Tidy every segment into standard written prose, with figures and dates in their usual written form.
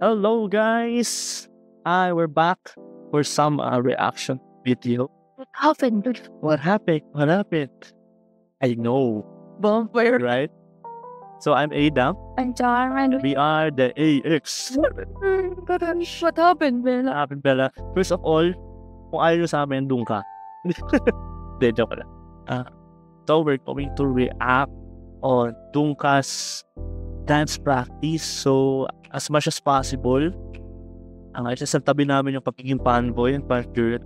Hello guys! We're back for some reaction video. What happened? What happened? What happened? I know, Vampire. right? So I'm Adam. I'm Charmed. We are the AX. What happened, Bella? Happened, Bella. First of all, kung ayaw nyo sa amin, doon ka. Hindi, joke lang. So we're going to react on Dungka's dance practice. So as much as possible, isasabi namin yung pagiging fanboy and fan-girl.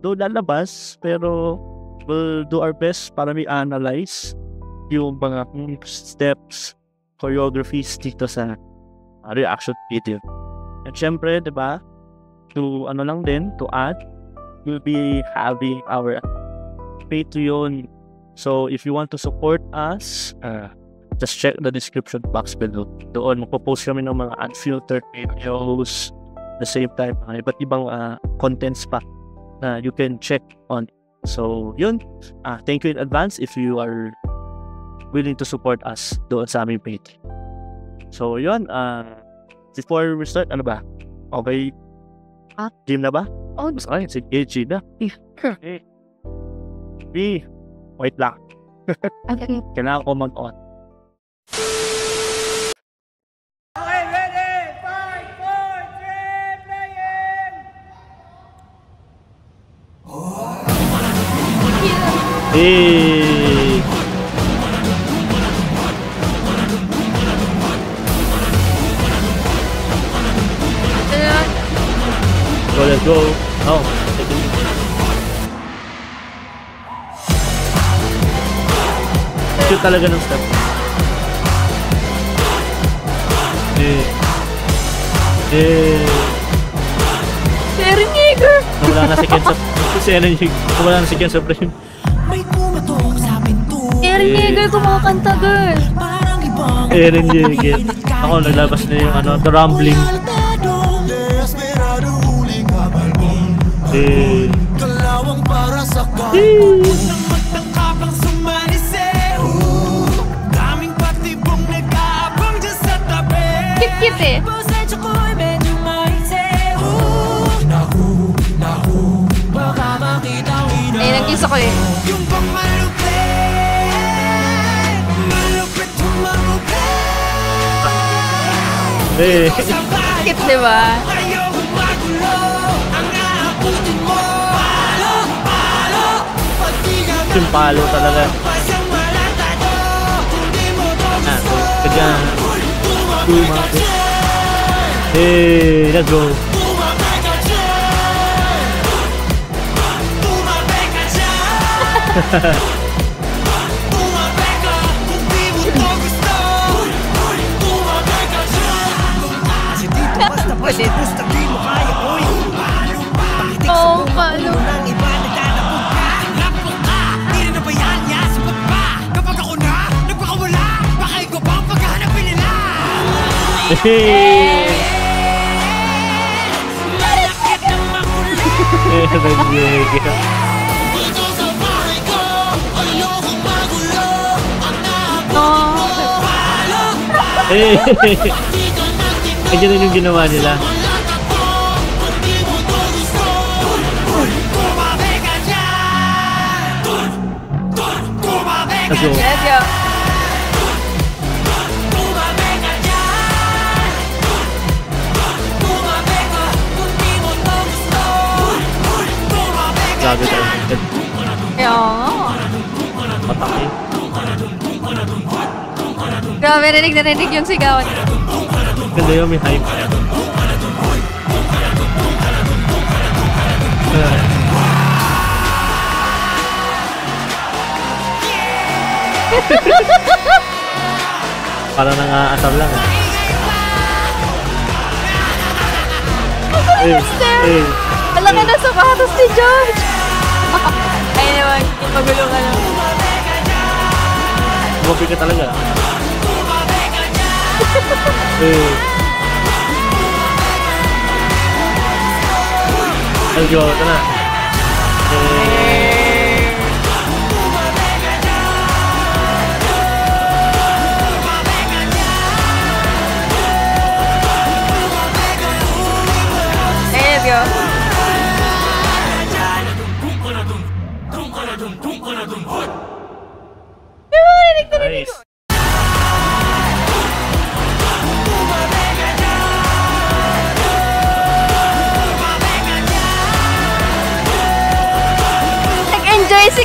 Though lalabas, pero we'll do our best para may analyze yung mga steps, choreographies dito sa reaction video. And syempre, diba, to add, we'll be having our Patreon. So if you want to support us, just check the description box below. Doon magpo-post kami ng mga unfiltered videos, the same time iba't ibang contents pa na you can check on. So yun, thank you in advance if you are willing to support us doon sa aming page. So yun, before we start, ano ba? Okay? Gym na ba? Oh, okay, sige, gym na. Okay. Wait lang. okay. Kailangan ko mag-on. Okay, ready? 5, 4, 3, playing! Hey! Go, let's go. Oh, cute talaga ng step. Eren Yeager! Wala na si Kenzo. Wala na si Kenzo Prime. Eren Yeager kumakanta, girl! Eren Yeager. Ako, naglabas na yung the rumbling. Cute eh! Ayun ang kiss ako eh. Cute, diba? Yung palo talaga. Kaya hey, let's go. Oh, palo. Hey! Ay, ganun yung ginawa nila. Let's go. Let's go. Grabe tayo. Kaya nga. Pataki. Grabe, narinig yung sigawan. Ganda yun, may hype. Parang nang-aasar lang. Mister! Alam ka na sapatos ni George! Ay naman, magulo ka na. Bumabi ka talaga. Let's go, ito na.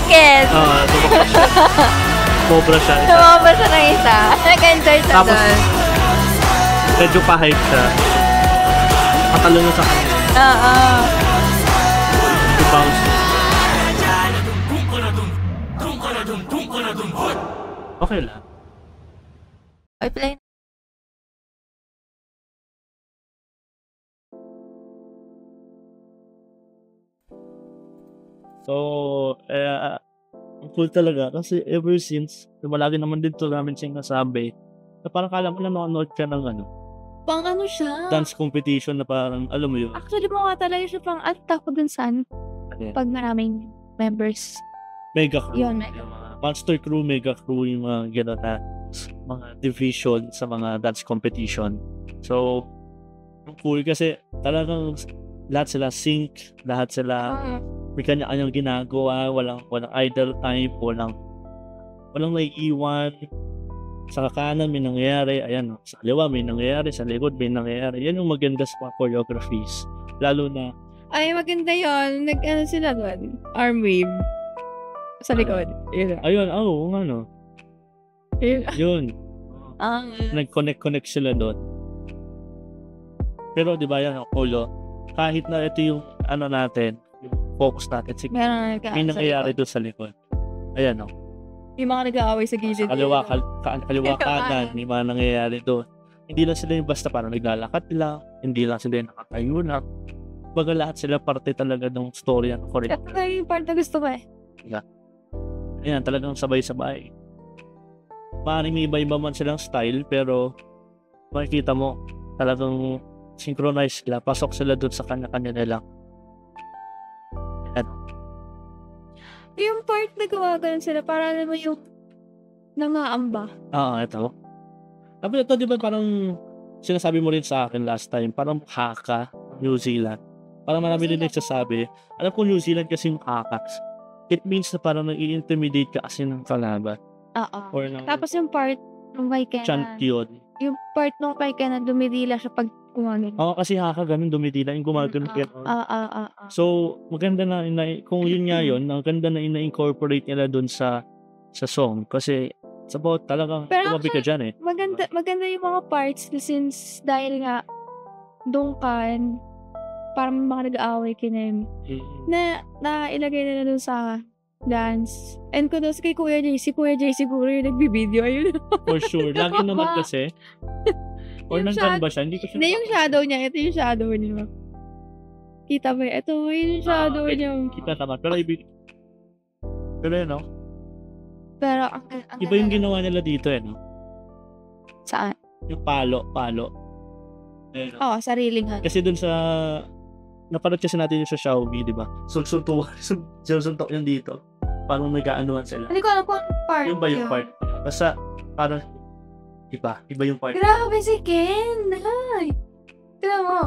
Ken. tumakbo siya. Sobra siya. Isa. Tumama siya ng isa. Nag-enjoy siya Tapos, doon. medyo pa-hype siya. Patalo na sa kanya. Oo. To bounce. Okay lang. Ay, play. So, ang cool talaga kasi ever since, lagi naman dito namin siyang nasabi na parang kala mo na nanonood ka ng Pang ano siya? dance competition na parang, alam mo yun. Actually, mukha talaga siya pang at ako dun sa ano, Ano yan? pag maraming members. Mega crew. Yun, mega. Yung mga monster crew, mega crew, yung mga gano'n na mga division sa mga dance competition. So, ang cool kasi talagang lahat sila sync, lahat sila may kanya-kanyang ginagawa, walang idle time, walang naiiwan. Sa kanan may nangyayari, ayan, sa kaliwa may nangyayari, sa likod may nangyayari. Yan yung maganda sa mga choreographies. Lalo na, Ay, maganda yun. Nag-ano sila doon? Arm wave. Sa likod. Yun. ayun, ano, Yun. yun. Ang... Nag-connect sila doon. Pero di ba yan, Olo, kahit na ito yung ano natin, yung focus natin, Meron may nangyayari doon sa likod. Ayan, Yung mga nag-aaway sa gilid. kaliwa kanan, may mga nangyayari doon. Hindi lang sila yung basta parang naglalakad lang, hindi lang sila yung nakatayo lang. Baga lahat sila parte talaga ng story ng Korean. Ito yung part na gusto ko eh. Ayan, talagang sabay-sabay. Maaaring may iba-iba man silang style, pero makikita mo, talagang synchronize sila, pasok sila doon sa kanya-kanya nila. Yung part na gumagano'n sila, para naman yung nangaamba. Ito. Tapos ito, di ba parang sinasabi mo rin sa akin last time, parang haka, New Zealand. Parang marami rin nagsasabi. Alam ko New Zealand kasi yung haka. It means na parang nag-i-intimidate ka kasi ng kalaban. Oo. Or ng Tapos yung part nung kay Ken, champion. yung part nung kay Ken na dumidila siya pag gumagano. Oo, kasi haka ganun, dumidila yung gumagano. So, maganda na, kung yun nga yun, maganda na ina-incorporate nila dun sa song. Kasi, sa bawat talagang Pero tumabi ka dyan eh. Maganda yung mga parts since dahil nga Dungkan, parang mga nag-aaway kina na ilagay nila dun sa dance. And kudos kay Kuya Jay. Si Kuya Jay siguro yung nagbibideo. Ayun. For sure. Lagi naman kasi. Or Yung nandyan ba siya? Hindi ko siya. Hindi, yung shadow niya. Ito yung shadow niya. Kita ba? Ito, yun yung shadow niya. Kita naman. Pero yun, no? Pero, ang Iba yung ginawa nila dito, eh, no? Saan? Yung palo. Ayun, no? Oo, sariling hand. Kasi dun sa napanood kasi natin yung sa Xiaomi, di ba? Suntok yung dito. Parang nag-aanuhan sila. Hindi ko alam kung part Yung ba yung yun. part? Basta, parang iba yung part. Grabe si Ken! Ay! Tignan mo.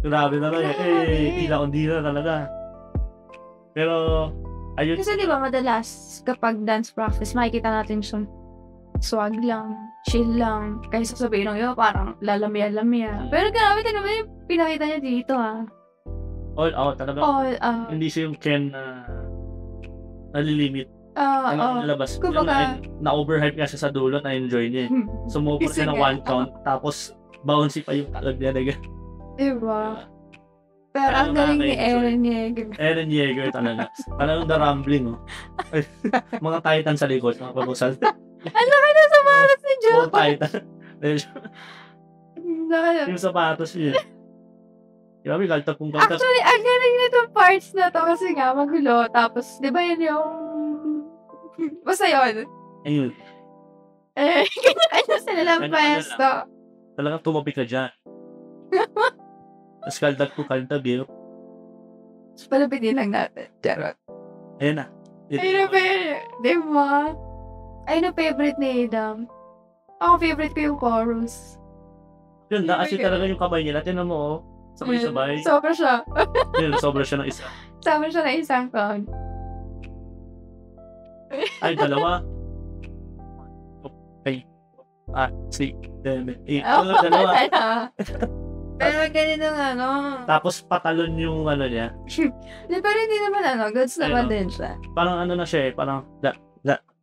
Grabe na lang eh. Tila-ondila talaga. Pero, ayun. Kasi di ba madalas kapag dance practice, makikita natin siya swag lang, chill lang. Kaysa sabihin ng iba, parang lalamya-lamya. Pero grabe, tignan mo yung pinakita niya dito All out talaga. All out. Hindi siya yung Ken na nalilimit. Ano nilabas. kumbaga- Na-overhype nga siya sa dulo, na-enjoy niya eh. Sumubok Kasi siya ng nga, one count, tapos bouncy pa yung talag niya. Diba? Pero Parang ang galing ni nakaka-enjoy. Eren Yeager. Eren Yeager talaga. Parang the rambling, oh. Ay, mga Titan sa likod, mga pabusal. Ang laki na sapatos ni Joe! Mga Titan. Laki- Yung sapatos niya. Grabe, kaltag kung kaltag. Actually, ang galing nitong parts na to kasi nga magulo. Tapos, di ba yun yung... Basta yun. Ayun, Eh, kanya-kanya sila ng Kanya-kanya pwesto. talagang tumabi ka dyan. Tapos kaltag ko kaltag, eh. Tapos palapitin lang natin. Charot. Ayun na. Ayun na favorite. Di ba? Ayun ang favorite ni Adam. Ako favorite ko yung chorus. Yun na, kasi talaga yung kamay nila. Tinan mo, oh. Sabay-sabay. Sobra siya. Yun, sobra siya ng isa. Sobra siya na isang count. Ay, dalawa. Okay. 6, 7, 8. Oh, Dalawa. Pero ganito nga, no? Tapos patalon yung ano niya. Pero hindi naman goods naman din siya. Parang ano na siya eh, parang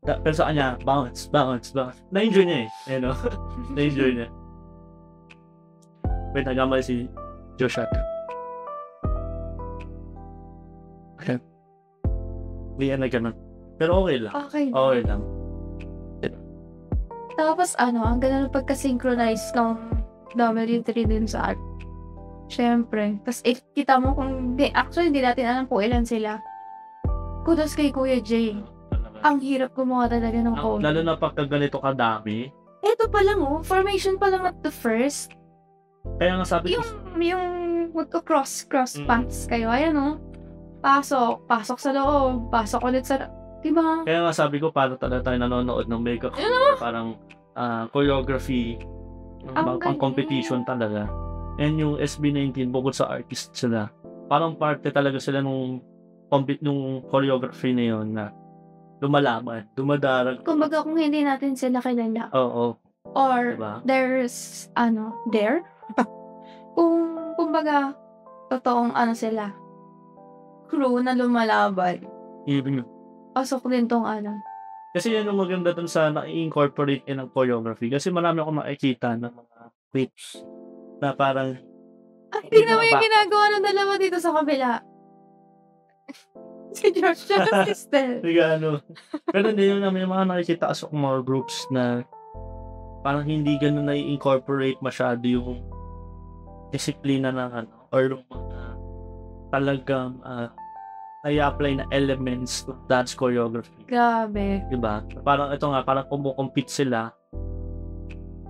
pero sa kanya, bounce. Na-enjoy niya eh, you know? Na-enjoy niya. Wait, nagkamali si Joshua. Okay. Hindi yan na ganun. Pero okay lang. Okay lang. Tapos ang ganda ng pagka-synchronize ng W3 din sa art. Siyempre. Tapos kita mo actually hindi natin alam kung ilan sila. Kudos kay Kuya Jay. Ang hirap gumawa talaga ng code. Lalo na pagka ganito kadami. Ito pa lang formation pa lang at the first. Kaya nga sabi ko. Yung magko-cross paths kayo. Ayan pasok sa loob, pasok ulit sa diba? Kaya nga sabi ko paano talaga tayo nanonood ng makeup parang choreography pang competition talaga. And yung SB19 bukod sa artist sila, parang parte talaga sila nung choreography na yun na lumalaban, dumadarag. Kumbaga kung hindi natin sila kilala. Oo. Or diba? There's there? kumbaga totoong sila. Crew na lumalaban. Ibig Pasok din tong Kasi yan yung maganda dun sa na-incorporate ng choreography. Kasi marami akong makikita ng mga clips na parang tingnan mo yung ginagawa ng dalawa dito sa kabila. Si George at sister. Pero hindi yun namin yung mga nakikita sa mga groups na parang hindi ganun na-incorporate masyado yung disiplina ng or yung mga talagang i-apply na elements of dance choreography. Grabe. Diba? Parang ito nga, parang kumukompete sila.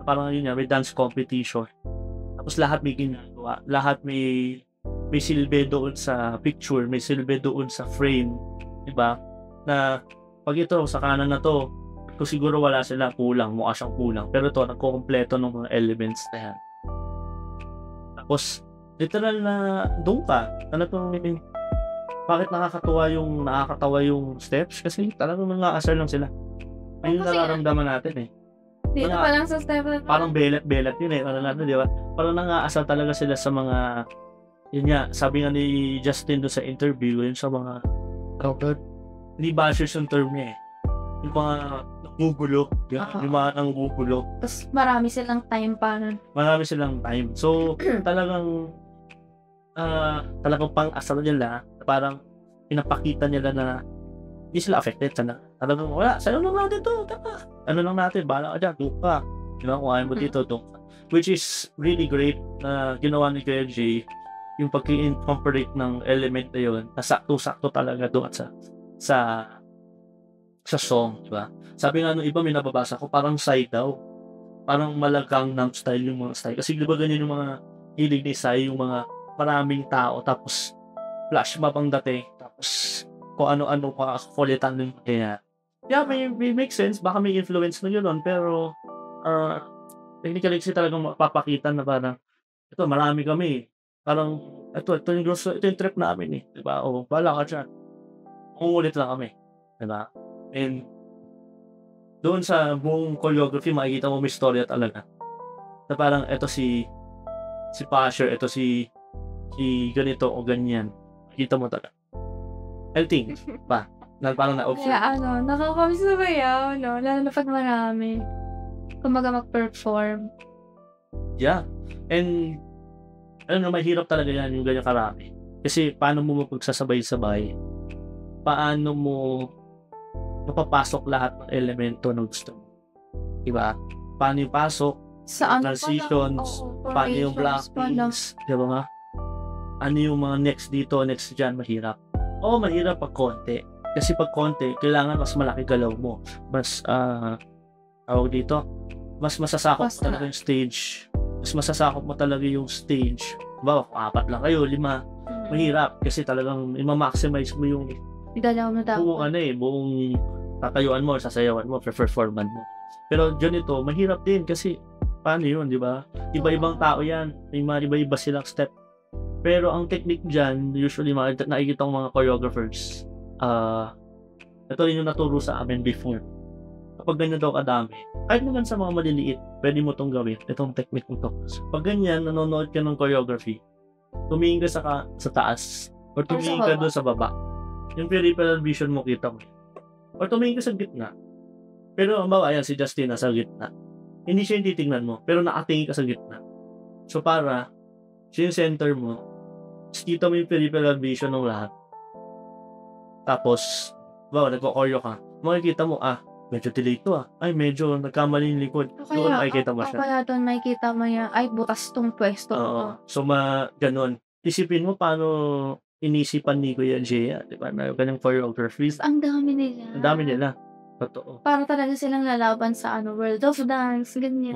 Parang yun nga, may dance competition. Tapos lahat may ginagawa. Lahat may silbi doon sa picture, may silbi doon sa frame. Diba? Na pag ito, sa kanan na to, kung siguro wala sila, kulang, mukha siyang kulang. Pero ito, nagkukompleto ng mga elements na yan. Tapos, literal na doon ka. Bakit nakakatawa yung steps? Kasi talagang nang-aasar lang sila. Ayun nararamdaman natin eh. Dito pa lang sa step na parang belat yun eh. Ano natin, di ba? Parang nang-aasar talaga sila sa mga yun nga, sabi nga ni Justin doon sa interview, yun sa mga hindi bashers yung term niya eh. Yung mga nangugulo. Yung mga nangugulo. Tapos marami silang time pa nun. Marami silang time. So, talagang pang-asal nila, parang pinapakita nila na hindi sila affected sana. Talagang wala, sa'yo lang natin to, taka. Ano lang natin, bahala ka dyan, doon ka. Diba, kung ayaw mo dito, doon ka. Which is really great na ginawa ni Kuya Jay, yung pag-incorporate ng element na yun, na sakto-sakto talaga doon sa song, diba? Sabi nga nung iba, may nababasa ko, parang Psy daw. Parang malagang ng style yung mga style. Kasi diba ganyan yung mga hilig ni Psy, yung mga maraming tao, tapos flash mob ang dating, tapos kung ano-ano pa kulitan ng kaya. Yeah, may make sense, baka may influence na yun, pero technically kasi talagang mapapakita na parang ito, marami kami. Parang ito yung trip namin eh, diba? O, bala ka dyan. Umulit lang kami, diba? And doon sa buong choreography, makikita mo may storya talaga. Na parang ito si Pasher, ito si ganito o ganyan. Kita mo talaga. Helting pa. Na parang na-observe. Kaya nakakamiss na ba yan? Lalo na pag marami. Kumaga mag-perform. Yeah. And mahirap talaga yan yung ganyan karami. Kasi paano mo mapagsasabay-sabay? Paano mo mapapasok lahat ng elemento ng gusto mo? Diba? Paano yung pasok? Sa transitions? Paano yung blockings? Diba nga? Ano yung mga next dito, next dyan, mahirap. Oo, mahirap pag konti. Kasi pag konti, kailangan mas malaki galaw mo. Mas, tawag dito, mas masasakop mo talaga yung stage. Mas masasakop mo talaga yung stage. Diba, 4 lang kayo, 5. Mahirap. Kasi talagang ima-maximize mo yung galaw mo dapat. Buong tatayuan mo, sasayawan mo, performan mo. Pero ganito, mahirap din kasi paano yun, di ba? Iba-ibang tao yan. May mga iba-iba silang step. Pero ang technique dyan, usually nakikita ng mga choreographers, ito rin yung naturo sa amin before. kapag ganyan daw kadami, kahit naman sa mga maliliit, pwede mo itong gawin. Itong technique mo to. Pag ganyan, nanonood ka ng choreography, tumingin ka sa taas, or tumingin ka doon sa baba. Yung peripheral vision mo kita mo. Or tumingin ka sa gitna. Pero, ang bawa, ayan, si Justin nasa gitna. Hindi siya yung titignan mo, pero nakatingin ka sa gitna. So, para, siya yung center mo, kita mo yung peripheral vision ng lahat. Tapos, bawa, nagko-choreo ka, makikita mo, medyo delay to ay, medyo nagkamali yung likod. Doon makikita mo siya. Kaya doon makikita mo yan, ay, butas tong pwesto. So, ganun. Isipin mo paano inisipan ni Kuya Jea, di ba? Na kanyang choreographies. Ang dami nila. Ang dami nila. Totoo. Para talaga silang lalaban sa World of Dance, ganyan.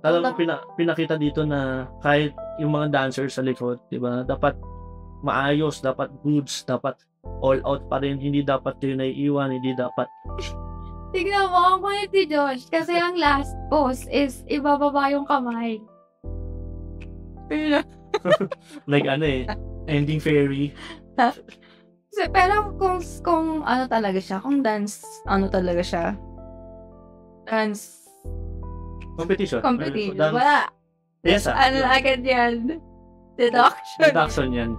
Talagang pinakita dito na kahit yung mga dancers sa likod, di ba? Dapat maayos, dapat goods, dapat all out pa rin. Hindi dapat yun naiiwan, hindi dapat. Tignan mo, ang kulit ni Josh. Kasi ang last pose is ibababa yung kamay. Like ending fairy. Pero kung ano talaga siya, kung dance, talaga siya. Dance competition. Wala. Yes, agad yan. Deduction yan.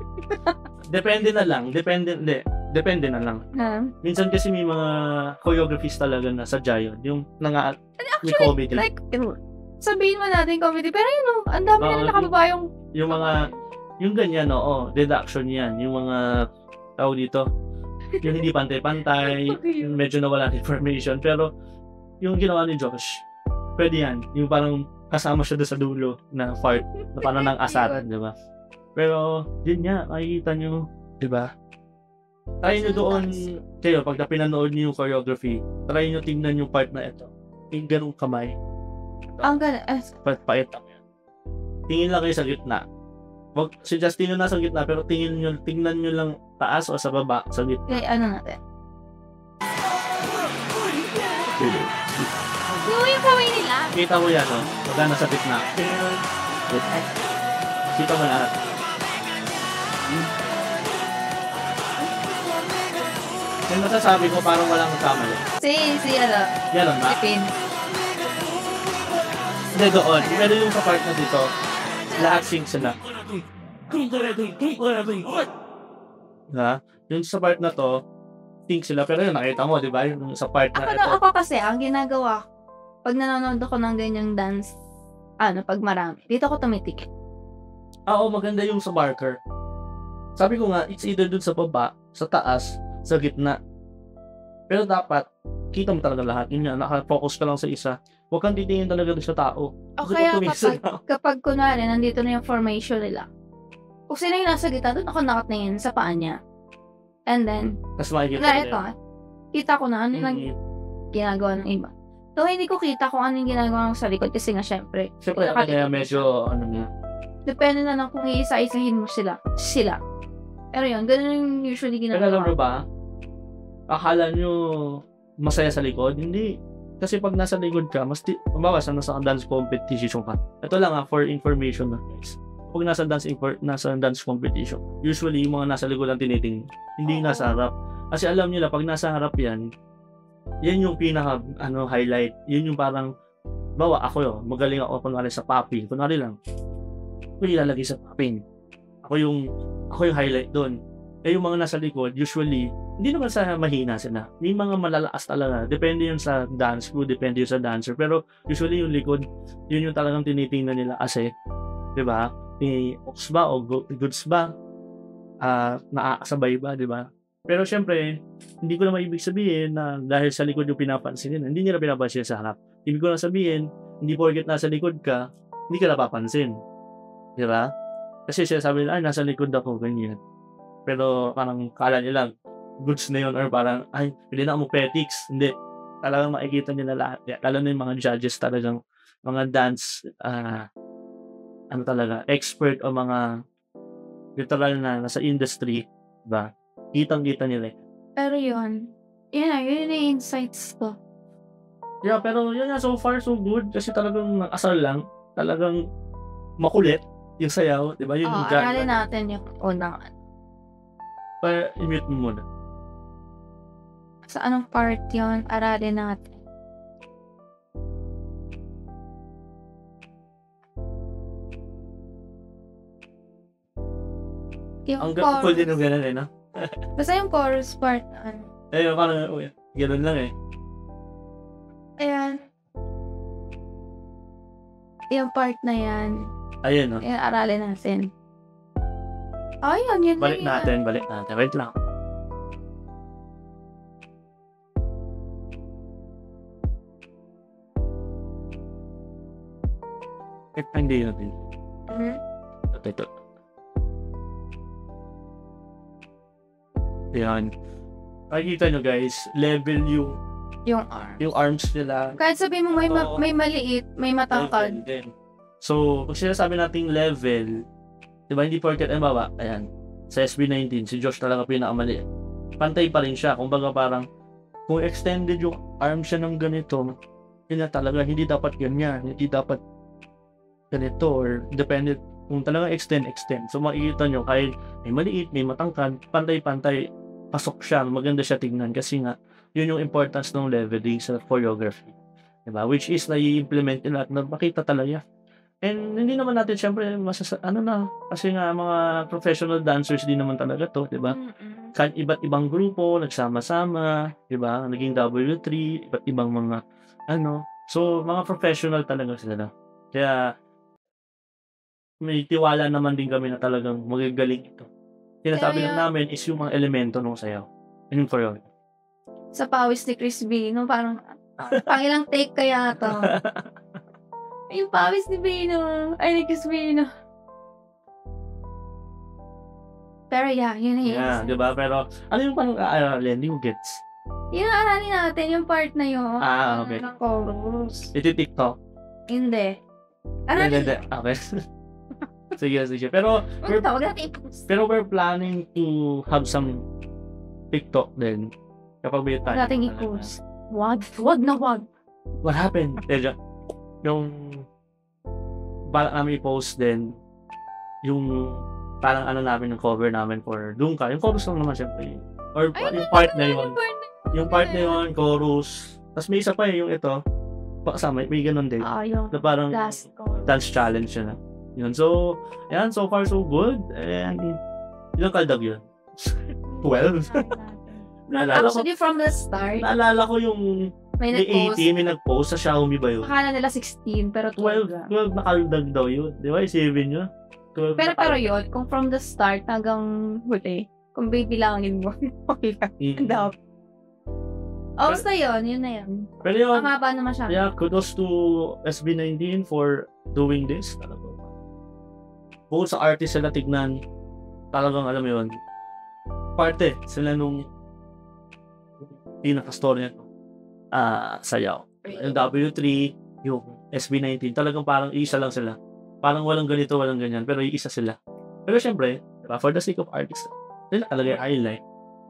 Depende na lang. Depende na lang. Minsan kasi may mga choreographies talaga na sadya yun. Yung may comedy. Like, sabihin mo natin comedy, pero ang dami na nakababa yung ganyan, deduction yan. Yung mga tao dito, yung hindi pantay-pantay, yung medyo nawala information, pero yung ginawa ni Josh, pwede yan. Yung parang kasama siya doon sa dulo na part, na parang ng asar, di ba? Pero, yun nga, makikita nyo, di ba? Try nyo doon, kayo, pag pinanood nyo yung choreography, try nyo tingnan yung part na ito. Yung ganung kamay. Ang gano'n. Pait lang yan. Tingin lang kayo sa gitna. Si Justin yung nasa gitna, pero tingnan nyo lang taas o sa baba, sa gitna. Okay, natin? Yung kamay nila. Kita mo yan, pagka nasa gitna. Kita mo lahat. Yung masasabi ko, parang walang kamali. Yan lang ba? Hindi doon. Pero yung sa part na dito, lahat sync sila. Yung sa part na to, sync sila. Pero yung nakita mo, di ba? Yung sa part na ito. Ako kasi, ang ginagawa, pag nanonood ako ng ganyang dance, pag marami, dito ako tumitikit. Maganda yung sa marker. Sabi ko nga, it's either dun sa baba, sa taas, sa gitna. Pero dapat, kita mo talaga lahat. Yun nga, nakafocus ka lang sa isa. Huwag kang titingin talaga sa tao. O kaya kapag kunwari, nandito na yung formation nila. Kung sino yung nasa gitna, doon ako nakatingin sa paa niya. And then, tapos makikita ito, kita ko na ano lang ginagawa ng iba. So, hindi ko kita kung ano yung ginagawa sa likod kasi nga, syempre. Kaya medyo, depende na lang kung iisa-isahin mo sila. Pero yun, ganun yung usually ginagawa. Pero alam mo ba, akala nyo masaya sa likod? Hindi. Kasi pag nasa likod ka, mabawas na nasa dance competition ka. Ito lang for information na guys. Pag nasa dance competition, usually yung mga nasa likod ang tinitingnan. Hindi yung nasa harap. Kasi alam nila, pag nasa harap yan yung pinaka highlight. Yun yung parang, bawa ako magaling ako kunwari sa popping. Kunwari lang, ako yung ilalagay sa popping. Ako yung highlight doon. Yung mga nasa likod, usually, hindi naman sa mahina sila. May mga malalakas talaga. Depende yun sa dance crew, depende yun sa dancer. Pero usually yung likod, yun yung talagang tinitingnan nila kasi, di ba? Ox ba o goods ba? Nakakasabay ba, di ba? Pero syempre, hindi ko naman ibig sabihin na dahil sa likod yung pinapansin nila. Hindi nila pinapansin sa harap. Ibig ko lang sabihin, hindi porket nasa likod ka, hindi ka napapansin. Di ba? Kasi sinasabi nila, nasa likod ako, ganyan. Pero parang kala nila, goods na yun, or parang, hindi na mo petics. Hindi. Talagang makikita nila lahat. Lalo na yung mga judges talagang, mga dance, talaga, expert o mga literal na nasa industry, diba? Kitang-kita nila. Pero yun yung insights ko. Yeah, pero yun so far so good kasi talagang asal lang, talagang makulit yung sayaw, diba? Yung aralin natin yung unang. Pa-mute mo muna. Sa anong part yun, aralin natin. Yung Ang cool din chorus. ng ganun eh, no? Basta yung chorus part, Parang, ganun lang eh. ayan. Yung part na yan, Ayun, no? yung aralin natin. Ayun, yun Balik na natin. Wait lang. Hindi natin. Mhm. Ito. Yan. Makikita nyo guys, level Yung arm. yung arms nila. Kahit sabihin mo may maliit, may matangkad. Level din. So, pag sinasabi nating level, di ba, hindi porket ay baba, ayan, sa SB19, si Josh talaga pinakamaliit. Pantay pa rin siya. Kumbaga parang, kung extended yung arm siya ng ganito, yun na talaga, hindi dapat ganyan, hindi dapat ganito, or dependent, kung talaga extend. So, makikita nyo, kahit may maliit, may matangkad, pantay-pantay, pasok siya, maganda siya tingnan, kasi nga, yun yung importance ng leveling sa choreography. Diba? Which is, nai-implement nila at makita talaga. And hindi naman natin, syempre, kasi nga, mga professional dancers din naman talaga to, diba? Kahit iba't ibang grupo, nagsama-sama, diba? Naging W3, iba't ibang mga, so, mga professional talaga sila. Kaya, may tiwala naman din kami na talagang magagaling ito. Sinasabi lang namin is yung mga elemento ng sayaw. Yun yung choreography. Sa pawis ni Chris Bino, parang, pangilang take kaya to. Yung pawis ni Bino. Ay, ni Chris Bino. Pero yeah, yun na yun. Yeah, diba? Pero, ano yung parang aaralin? Yung gets? Yun ang aralin natin, yung part na yun. Okay. Ng chorus. Ito TikTok? Hindi. Hindi. Okay. Sige. Pero, Huwag natin i-post. pero we're planning to have some TikTok din. Kapag may time. Huwag natin i-post. Wag na wag. What happened? Yung balak namin i-post din yung parang namin yung cover namin for Dunka. Yung chorus lang naman syempre. Or yung part na yun. Yung part na yun, chorus. Tapos may isa pa yung ito. Pakasama, may ganun din. Yung Na parang last chorus. dance challenge yun. Yun. So, ayan, so far so good. And, ilang kaldag yun? 12? Actually, from the start, Naalala ko yung may may nag-post. 18, may nag-post sa Xiaomi ba yun? Akala nila 16, pero 12 lang. 12 nakaldag daw yun. Di ba? 7 yun. 12 Pero yun, kung from the start hanggang huli, kung bibilangin mo, okay lang. Ang dami. Basta yun na yun. Pero yun, Ang haba naman siya. yeah, kudos to SB19 for doing this. Talaga. Bukod sa artist sila tignan, talagang alam mo yun, parte sila nung pinaka-story nito. Sayaw. Yung W3, yung SB19, talagang parang isa lang sila. Parang walang ganito, walang ganyan, pero isa sila. Pero syempre, diba, for the sake of artists, sila talaga yung highlight.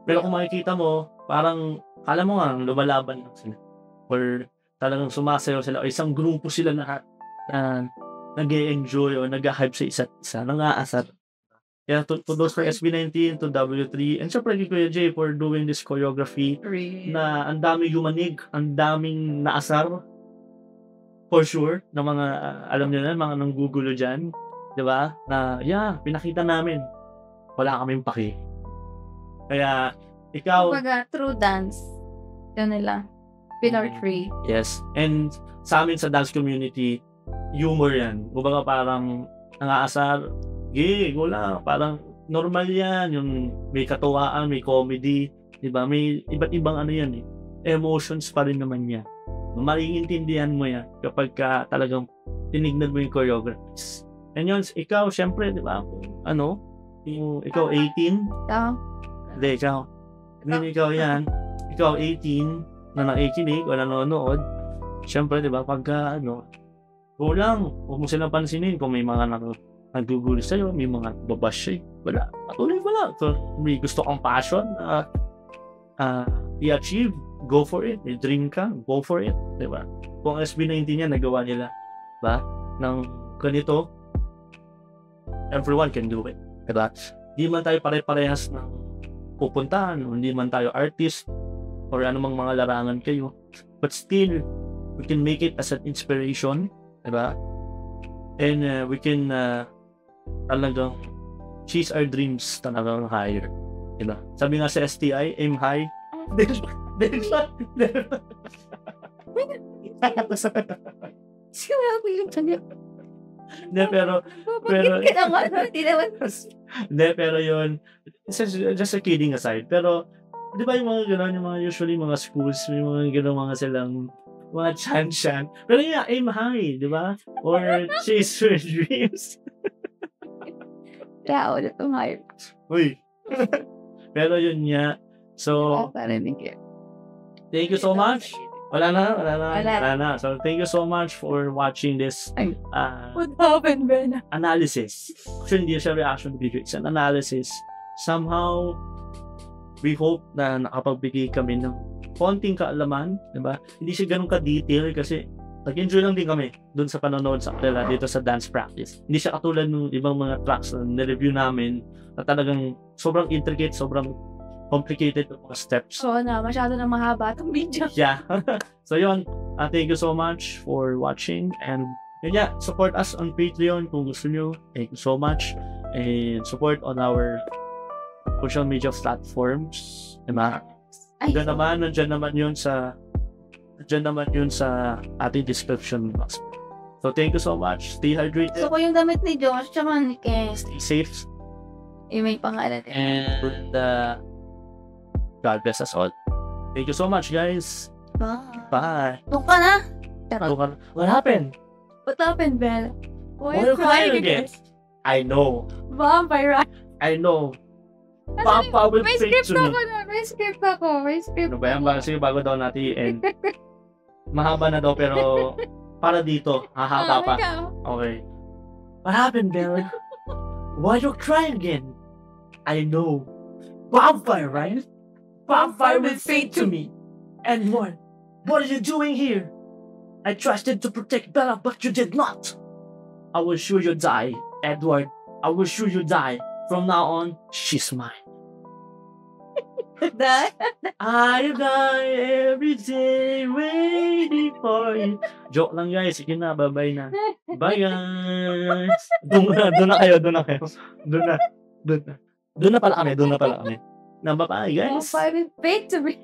Pero kung makikita mo, parang, kala mo nga, lumalaban lang sila. Or talagang sumasayaw sila, o isang grupo sila na nag-e-enjoy o nag-hype sa isa't isa, nang-aasar. Kaya to those for SB19, to W3, and syempre kay Kuya Jay for doing this choreography na ang daming yumanig, ang daming naasar. For sure, na mga, alam niyo na, mga nanggugulo dyan, di ba? Na, pinakita namin. Wala kaming paki. Kaya, ikaw... Kumbaga, true dance. Yun nila. Pinartray. Yes. And sa amin sa dance community, humor yan. Kumbaga parang nangaasar, wala. Parang normal yan. Yung may katuwaan, may comedy. Diba? May iba't ibang yan eh. Emotions pa rin naman yan. Maiintindihan mo yan kapag talagang tinignan mo yung choreographies. And yun, ikaw, syempre, diba? Ikaw 18? Hindi, ikaw. Ikaw yan. Ikaw 18 na nakikinig o nanonood. Syempre, diba? Pagka, kulang. Huwag mo silang pansinin kung may mga naggugulo sa'yo, may mga babash sa'yo. Wala. Patuloy wala. So, may gusto kang passion, i-achieve, go for it. May dream ka, go for it. Diba? Kung SB19 yan, nagawa nila, ba? Ng ganito, everyone can do it. Diba? Hindi man tayo pare-parehas ng pupuntahan, hindi man tayo artist, or anumang mga larangan kayo. But still, we can make it as an inspiration, diba? And we can talagang chase our dreams talagang higher. Diba? Sabi nga sa STI, aim high. Sinabi yung kanya. Hindi, pero Bakit ka naman? Hindi naman. Hindi, pero yun, just a kidding aside. Pero, di ba yung mga gano'n, yung mga usually mga schools, may mga gano'n mga silang, mga chan-chan. Pero yun, aim high, di ba? Or chase your dreams. Tao na tumayo. Uy. Pero yun nga. So, Parinig eh. thank you so much. Wala na. So, thank you so much for watching this What happened, Ben? analysis. Actually, hindi siya reaction video. It's an analysis. Somehow, we hope na nakapagbigay kami ng konting kaalaman, diba? Hindi siya ganun ka-detail kasi nag-enjoy lang din kami dun sa panonood sa kanila dito sa dance practice. Hindi siya katulad ng ibang mga tracks na nireview namin na talagang sobrang intricate, sobrang complicated ng mga steps. Oo na, masyado na mahaba itong video. Yeah. So yun, thank you so much for watching, and yun yeah, support us on Patreon kung gusto nyo. Thank you so much, and support on our social media platforms, diba? Nandiyan naman yun sa ating description box. So thank you so much. Stay hydrated. Gusto ko yung damit ni Josh, tsaka ni Kes. Stay safe. May pangalan din. And God bless us all. Thank you so much, guys. Bye. Bye. Doon ka na. What happened? What happened, Bella? Why are you crying again? I know. Vampire. I know. Papa will May say script to me. ako na. May script ako. Ano ba yan? Sige, bago daw natin i-end. Mahaba na daw, pero para dito, hahaba pa. Okay. What happened, Bella? Why you crying again? I know. Vampire, right? Vampire will say to me. And what are you doing here? I trusted to protect Bella, but you did not. I will sure you die, Edward. I will sure you die. From now on, she's mine. I die every day waiting for you. Joke lang, guys. Sige na, bye-bye na. Bye, guys. Doon na kayo. Doon na pala kami. Bye-bye, guys. Vampire will fade to me.